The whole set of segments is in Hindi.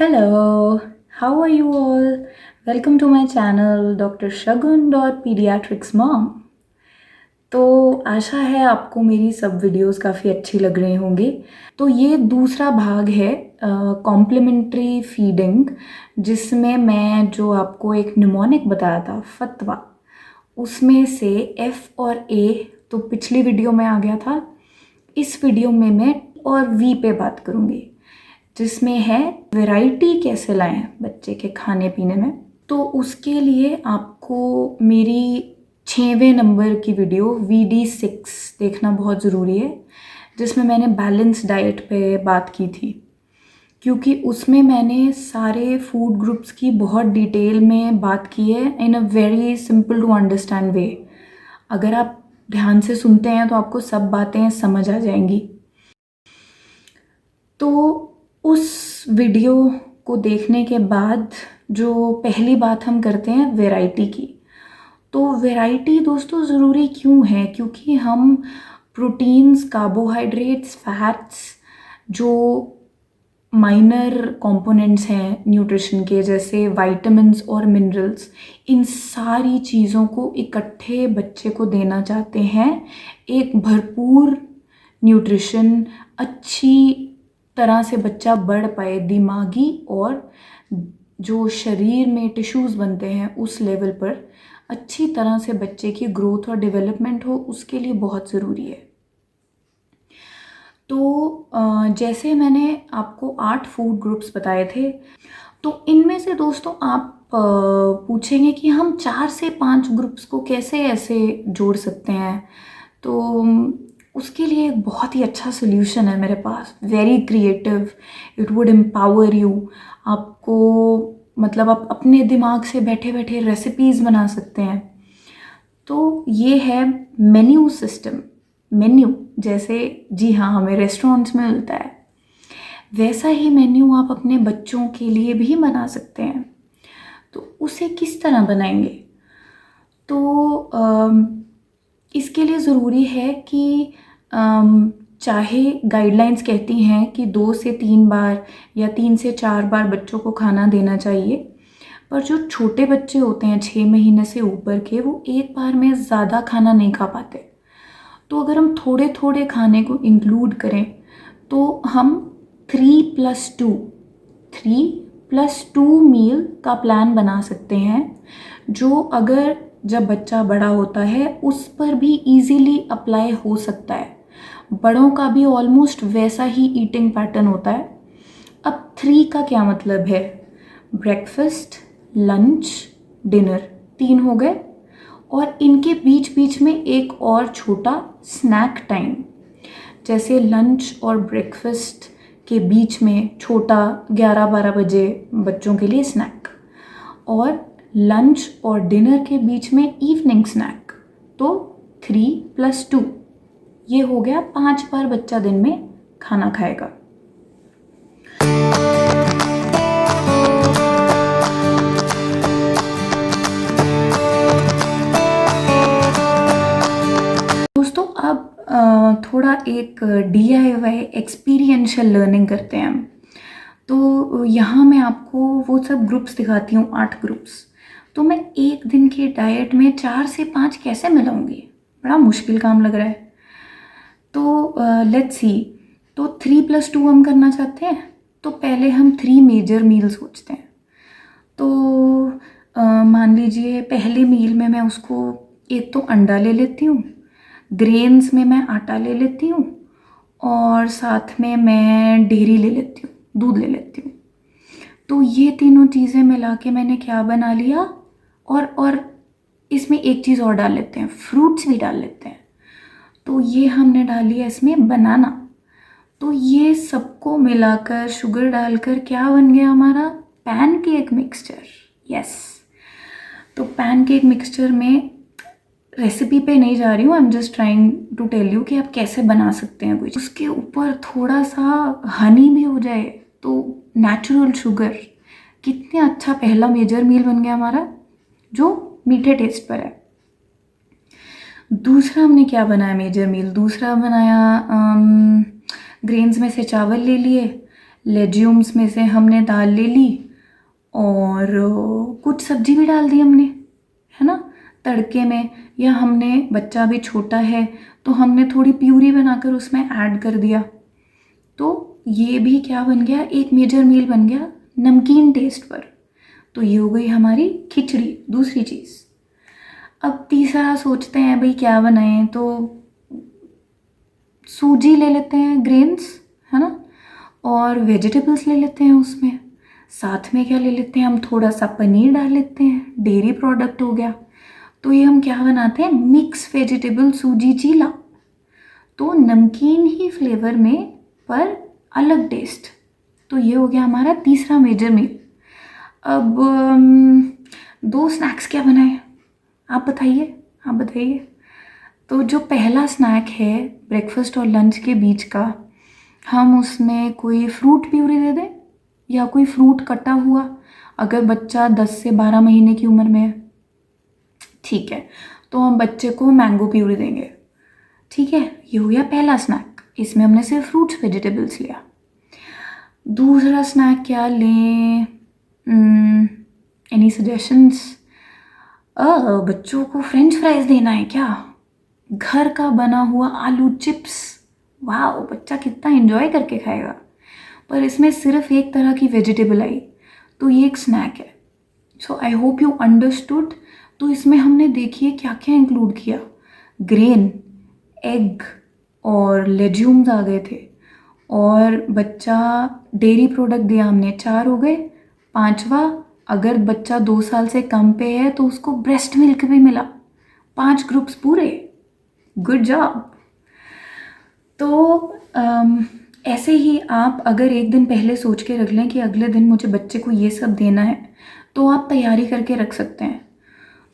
Hello, how are you all? Welcome to my channel Dr. Shagun Pediatrics Mom. तो आशा है आपको मेरी सब वीडियोस काफ़ी अच्छी लग रही होंगी। तो ये दूसरा भाग है कॉम्प्लीमेंट्री फीडिंग, जिसमें मैं जो आपको एक निमोनिक बताया था फतवा, उसमें से एफ और ए तो पिछली वीडियो में आ गया था। इस वीडियो में मैं और वी पे बात करूँगी, जिसमें है वैरायटी कैसे लाएं बच्चे के खाने पीने में। तो उसके लिए आपको मेरी 6वें नंबर की वीडियो VD6 देखना बहुत ज़रूरी है, जिसमें मैंने बैलेंस डाइट पे बात की थी, क्योंकि उसमें मैंने सारे फूड ग्रुप्स की बहुत डिटेल में बात की है in a very simple to understand way. अगर आप ध्यान से सुनते हैं तो आपको सब बातें समझ आ जाएंगी। तो उस वीडियो को देखने के बाद जो पहली बात हम करते हैं वैरायटी की। तो वैरायटी दोस्तों ज़रूरी क्यों है? क्योंकि हम प्रोटीन्स, कार्बोहाइड्रेट्स, फैट्स, जो माइनर कंपोनेंट्स हैं न्यूट्रिशन के, जैसे विटामिन्स और मिनरल्स, इन सारी चीज़ों को इकट्ठे बच्चे को देना चाहते हैं। एक भरपूर न्यूट्रिशन, अच्छी तरह से बच्चा बढ़ पाए, दिमागी और जो शरीर में टिश्यूज़ बनते हैं उस लेवल पर अच्छी तरह से बच्चे की ग्रोथ और डेवलपमेंट हो, उसके लिए बहुत ज़रूरी है। तो जैसे मैंने आपको 8 फूड ग्रुप्स बताए थे, तो इनमें से दोस्तों आप पूछेंगे कि हम 4 से 5 ग्रुप्स को कैसे ऐसे जोड़ सकते हैं। तो उसके लिए एक बहुत ही अच्छा सोल्यूशन है मेरे पास, very creative, it would empower you. आपको मतलब आप अपने दिमाग से बैठे बैठे रेसिपीज़ बना सकते हैं। तो ये है मेन्यू सिस्टम। मेन्यू जैसे, जी हाँ, हमें रेस्टोरेंट्स में मिलता है, वैसा ही मेन्यू आप अपने बच्चों के लिए भी बना सकते हैं। तो उसे किस तरह बनाएंगे? तो इसके लिए ज़रूरी है कि चाहे गाइडलाइंस कहती हैं कि 2 से 3 बार या 3 से 4 बार बच्चों को खाना देना चाहिए, पर जो छोटे बच्चे होते हैं 6 महीने से ऊपर के, वो एक बार में ज़्यादा खाना नहीं खा पाते। तो अगर हम थोड़े थोड़े खाने को इंक्लूड करें तो हम 3+2 मील का प्लान बना सकते हैं, जो अगर जब बच्चा बड़ा होता है उस पर भी इजीली अप्लाई हो सकता है। बड़ों का भी ऑलमोस्ट वैसा ही ईटिंग पैटर्न होता है। अब 3 का क्या मतलब है? ब्रेकफास्ट, लंच, डिनर, 3 हो गए, और इनके बीच बीच में एक और छोटा स्नैक टाइम, जैसे लंच और ब्रेकफास्ट के बीच में छोटा 11-12 बजे बच्चों के लिए स्नैक, और लंच और डिनर के बीच में इवनिंग स्नैक। तो 3+2 ये हो गया, 5 बार बच्चा दिन में खाना खाएगा। दोस्तों अब थोड़ा एक DIY एक्सपीरियंशियल लर्निंग करते हैं हम। तो यहाँ मैं आपको वो सब ग्रुप्स दिखाती हूँ, 8 ग्रुप्स। तो मैं एक दिन की डाइट में 4 से 5 कैसे मिलाऊंगी? बड़ा मुश्किल काम लग रहा है। तो लेट्स सी। तो 3+2 हम करना चाहते हैं, तो पहले हम 3 मेजर मील सोचते हैं। तो मान लीजिए पहले मील में मैं उसको एक तो अंडा ले लेती हूँ, ग्रेन्स में मैं आटा ले लेती हूँ, और साथ में मैं डेयरी ले लेती हूँ, दूध ले लेती हूँ। तो ये तीनों चीज़ें मिला के मैंने क्या बना लिया, और इसमें एक चीज़ और डाल लेते हैं, फ्रूट्स भी डाल लेते हैं। तो ये हमने डाली है इसमें बनाना। तो ये सबको मिलाकर शुगर डालकर क्या बन गया हमारा? Pancake mixture. यस। तो पैनकेक मिक्सचर में रेसिपी पे नहीं जा रही हूँ, I am just trying to tell you कि आप कैसे बना सकते हैं कुछ। उसके ऊपर थोड़ा सा हनी भी हो जाए, तो नेचुरल शुगर, कितने अच्छा पहला मेजर मील बन गया हमारा, जो मीठे टेस्ट पर है। दूसरा हमने क्या बनाया मेजर मील? दूसरा बनाया ग्रेन्स में से चावल ले लिए, लेज्यूम्स में से हमने दाल ले ली और कुछ सब्जी भी डाल दी हमने, है ना, तड़के में। या हमने, बच्चा भी छोटा है तो हमने थोड़ी प्यूरी बनाकर उसमें ऐड कर दिया। तो ये भी क्या बन गया, एक मेजर मील बन गया नमकीन टेस्ट पर। तो ये हो गई हमारी खिचड़ी, दूसरी चीज़। अब तीसरा सोचते हैं भाई क्या बनाएं, तो सूजी ले लेते हैं, ग्रेन्स, है ना, और वेजिटेबल्स ले लेते हैं उसमें। साथ में क्या ले लेते हैं हम, थोड़ा सा पनीर डाल लेते हैं, डेयरी प्रोडक्ट हो गया। तो ये हम क्या बनाते हैं, मिक्स वेजिटेबल सूजी चीला। तो नमकीन ही फ्लेवर में पर अलग टेस्ट। तो ये हो गया हमारा तीसरा मेजर मील। अब दो स्नैक्स क्या बनाए, आप बताइए, आप बताइए। तो जो पहला स्नैक है ब्रेकफास्ट और लंच के बीच का, हम उसमें कोई फ्रूट प्यूरी दे दें या कोई फ्रूट कटा हुआ, अगर बच्चा 10 से 12 महीने की उम्र में है, ठीक है, तो हम बच्चे को मैंगो प्यूरी देंगे। ठीक है, ये हो गया पहला स्नैक, इसमें हमने सिर्फ फ्रूट्स वेजिटेबल्स लिया। दूसरा स्नैक क्या लें, एनी सजेशंस? बच्चों को फ्रेंच फ्राइज देना है क्या, घर का बना हुआ आलू चिप्स, वाह, बच्चा कितना एंजॉय करके खाएगा। पर इसमें सिर्फ एक तरह की वेजिटेबल आई, तो ये एक स्नैक है। सो आई होप यू अंडरस्टूड। तो इसमें हमने देखिए क्या क्या इंक्लूड किया, ग्रेन, एग और लेज्यूम्स आ गए थे, और बच्चा डेयरी प्रोडक्ट दिया हमने, 4 हो गए। पांचवा, अगर बच्चा 2 साल से कम पे है तो उसको ब्रेस्ट मिल्क भी मिला। 5 ग्रुप्स पूरे, गुड जॉब। तो ऐसे ही आप अगर एक दिन पहले सोच के रख लें कि अगले दिन मुझे बच्चे को ये सब देना है, तो आप तैयारी करके रख सकते हैं।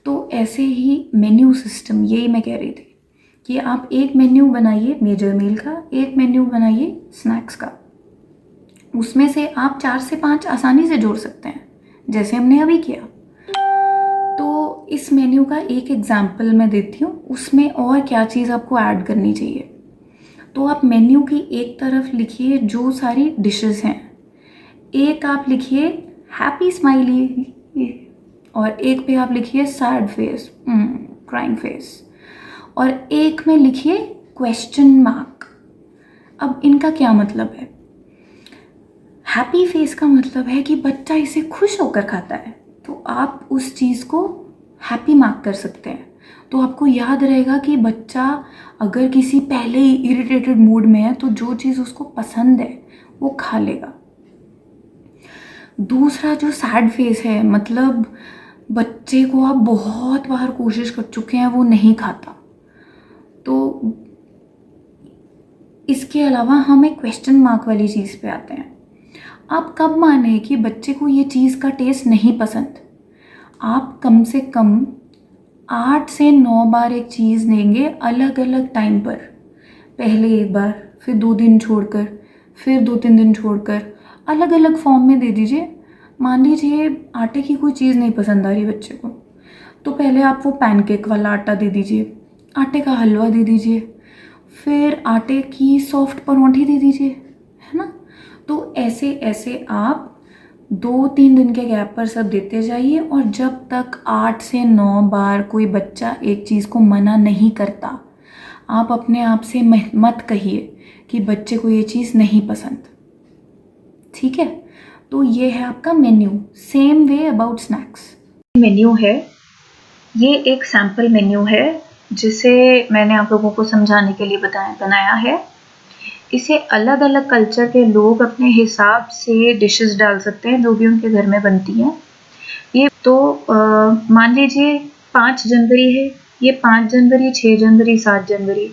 तो ऐसे ही मेन्यू सिस्टम, यही मैं कह रही थी कि आप एक मेन्यू बनाइए मेजर मील का, एक मेन्यू बनाइए स्नैक्स का। उसमें से आप 4 से 5 आसानी से जोड़ सकते हैं, जैसे हमने अभी किया। तो इस मेन्यू का एक एग्जाम्पल मैं देती हूँ, उसमें और क्या चीज़ आपको ऐड करनी चाहिए। तो आप मेन्यू की एक तरफ लिखिए जो सारी डिशेस हैं, एक आप लिखिए हैप्पी स्माइली, और एक पे आप लिखिए सैड फेस, क्राइंग फेस, और एक में लिखिए क्वेश्चन मार्क। अब इनका क्या मतलब है, हैप्पी फेस का मतलब है कि बच्चा इसे खुश होकर खाता है, तो आप उस चीज़ को हैप्पी मार्क कर सकते हैं। तो आपको याद रहेगा कि बच्चा अगर किसी पहले ही इरिटेटेड मूड में है तो जो चीज़ उसको पसंद है वो खा लेगा। दूसरा जो सैड फेस है, मतलब बच्चे को आप बहुत बार कोशिश कर चुके हैं, वो नहीं खाता। तो इसके अलावा हम एक क्वेश्चन मार्क वाली चीज़ पे आते हैं। आप कब माने कि बच्चे को ये चीज़ का टेस्ट नहीं पसंद? आप कम से कम 8 से 9 बार एक चीज़ देंगे अलग अलग टाइम पर। पहले एक बार, फिर 2 दिन छोड़कर, फिर 2-3 दिन छोड़कर, अलग अलग फॉर्म में दे दीजिए। मान लीजिए आटे की कोई चीज़ नहीं पसंद आ रही बच्चे को, तो पहले आप वो पैनकेक वाला आटा दे दीजिए, आटे का हलवा दे दीजिए, फिर आटे की सॉफ्ट परौंठी दे दीजिए, है ना। तो ऐसे ऐसे आप 2-3 दिन के गैप पर सब देते जाइए, और जब तक 8 से 9 बार कोई बच्चा एक चीज़ को मना नहीं करता, आप अपने आप से मत कहिए कि बच्चे को ये चीज़ नहीं पसंद। ठीक है, तो ये है आपका menu. Same way about snacks menu है, ये एक सैम्पल मेन्यू है जिसे मैंने आप लोगों को समझाने के लिए बनाया है। इसे अलग अलग कल्चर के लोग अपने हिसाब से डिशेस डाल सकते हैं जो भी उनके घर में बनती हैं। ये तो मान लीजिए 5 जनवरी है, ये 5 जनवरी, 6 जनवरी, 7 जनवरी।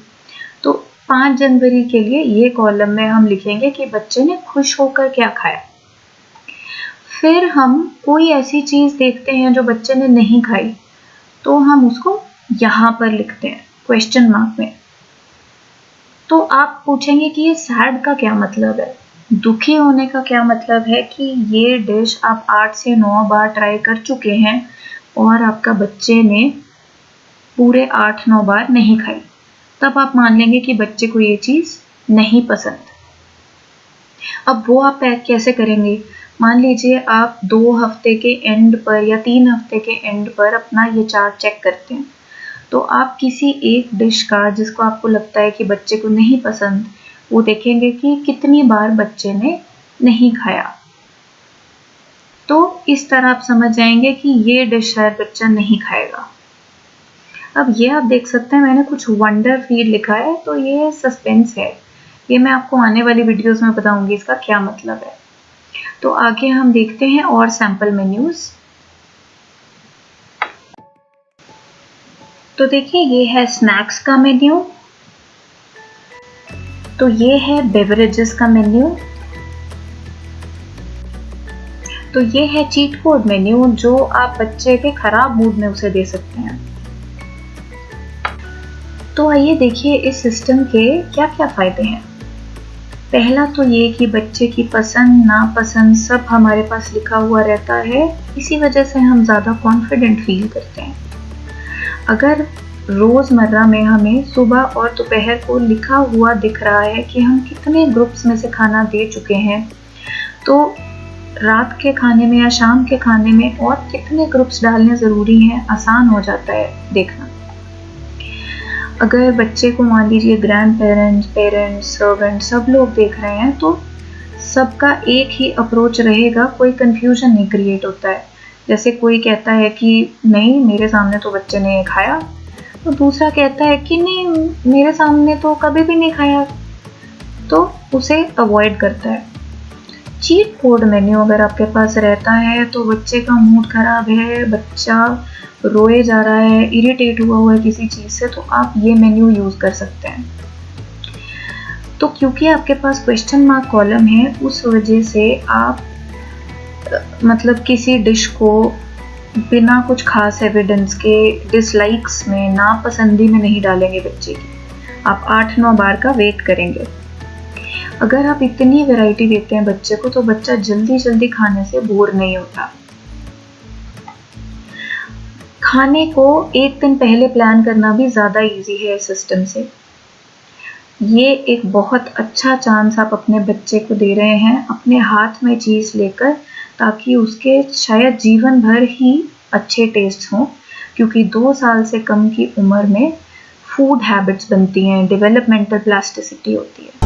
तो 5 जनवरी के लिए ये कॉलम में हम लिखेंगे कि बच्चे ने खुश होकर क्या खाया। फिर हम कोई ऐसी चीज़ देखते हैं जो बच्चे ने नहीं खाई, तो हम उसको यहाँ पर लिखते हैं क्वेश्चन मार्क में। तो आप पूछेंगे कि ये सैड का क्या मतलब है, दुखी होने का क्या मतलब है कि ये डिश आप 8 से 9 बार ट्राई कर चुके हैं और आपका बच्चे ने पूरे 8-9 बार नहीं खाई, तब आप मान लेंगे कि बच्चे को ये चीज़ नहीं पसंद। अब वो आप पैक कैसे करेंगे? मान लीजिए आप 2 हफ्ते के एंड पर या 3 हफ्ते के एंड पर अपना ये चार्ट चेक करते हैं, तो आप किसी एक डिश का जिसको आपको लगता है कि बच्चे को नहीं पसंद, वो देखेंगे कि कितनी बार बच्चे ने नहीं खाया। तो इस तरह आप समझ जाएंगे कि ये डिश शायद बच्चा नहीं खाएगा। अब ये आप देख सकते हैं मैंने कुछ वंडर फीड लिखा है, तो ये सस्पेंस है। ये मैं आपको आने वाली वीडियोस में बताऊंगी इसका क्या मतलब है। तो आगे हम देखते हैं और सैंपल मेन्यूज। तो देखिए ये है स्नैक्स का मेन्यू, तो ये है बेवरेजेस का मेन्यू, तो ये है चीट कोड मेन्यू जो आप बच्चे के खराब मूड में उसे दे सकते हैं। तो आइए देखिए इस सिस्टम के क्या क्या फायदे हैं। पहला तो ये कि बच्चे की पसंद नापसंद सब हमारे पास लिखा हुआ रहता है, इसी वजह से हम ज़्यादा कॉन्फिडेंट फील करते हैं। अगर रोज़मर्रा में हमें सुबह और दोपहर को लिखा हुआ दिख रहा है कि हम कितने ग्रुप्स में से खाना दे चुके हैं, तो रात के खाने में या शाम के खाने में और कितने ग्रुप्स डालने ज़रूरी हैं आसान हो जाता है देखना। अगर बच्चे को मान लीजिए ग्रैंड पेरेंट्स, पेरेंट्स, सर्वेंट सब लोग देख रहे हैं, तो सबका एक ही अप्रोच रहेगा, कोई कन्फ्यूजन नहीं क्रिएट होता है। जैसे कोई कहता है कि नहीं मेरे सामने तो बच्चे ने खाया, तो दूसरा कहता है कि नहीं मेरे सामने तो कभी भी नहीं खाया, तो उसे अवॉइड करता है। चीट कोड मेन्यू अगर आपके पास रहता है तो बच्चे का मूड खराब है, बच्चा रोए जा रहा है, इरिटेट हुआ है किसी चीज़ से, तो आप ये मेन्यू यूज़ कर सकते हैं। तो क्योंकि आपके पास क्वेश्चन मार्क कॉलम है, उस वजह से आप मतलब किसी डिश को बिना कुछ खास एविडेंस के डिसलाइक्स में, नापसंदी में नहीं डालेंगे बच्चे की। आप 8-9 बार का वेट करेंगे। अगर आप इतनी वैरायटी देते हैं बच्चे को, तो बच्चा जल्दी जल्दी खाने से बोर नहीं होता। खाने को एक दिन पहले प्लान करना भी ज़्यादा इजी है इस सिस्टम से। ये एक बहुत अच्छा चांस आप अपने बच्चे को दे रहे हैं अपने हाथ में चीज़ लेकर, ताकि उसके शायद जीवन भर ही अच्छे टेस्ट हों, क्योंकि 2 साल से कम की उम्र में फूड हैबिट्स बनती हैं, डेवलपमेंटल प्लास्टिसिटी होती है।